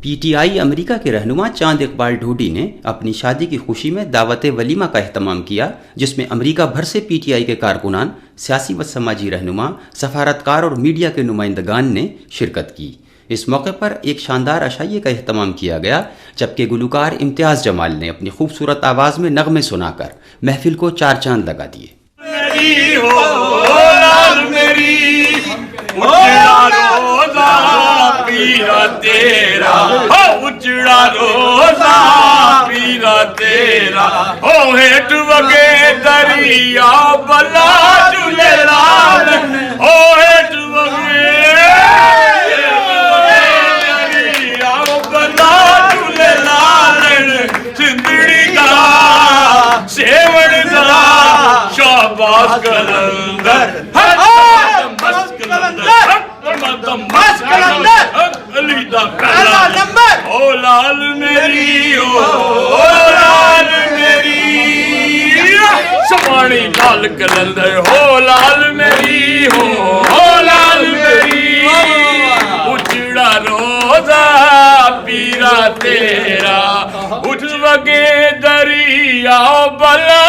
PTI America के रहनुमा चांद इकबाल ढूडी ने अपनी शादी की खुशी में दावत वलीमा का अहतमाम किया, जिसमें अमेरिका भर से पीटीआई के कारकुनान, सियासी व समाजी रहनुमा, सफारतकार और मीडिया के नुमाइंदगान ने शिरकत की। इस मौके पर एक शानदार अशाइये का अहतमाम किया गया, जबकि गुलकार इम्तियाज़ जमाल ने अपनी खूबसूरत आवाज़ में नगमे सुनाकर महफिल को चार चांद लगा दिए। तेरा हो उजड़ा रोजा पीरा तेरा हो हेठ वगे दरिया बला झूलेलाल हो हेठ वगे दरिया बला झूलेलाल सिंधड़ी दा सेवण दा शाबाश कलंदर मस्त कलंदर मस्त कलंदर अली दा पहला नंबर ओ लाल मेरी ओ लाल मेरी समानी लाल कलंदर हो लाल मेरी हो लाल मेरी उजड़ा रोजा पीरा तेरा उठ वगे दरिया बला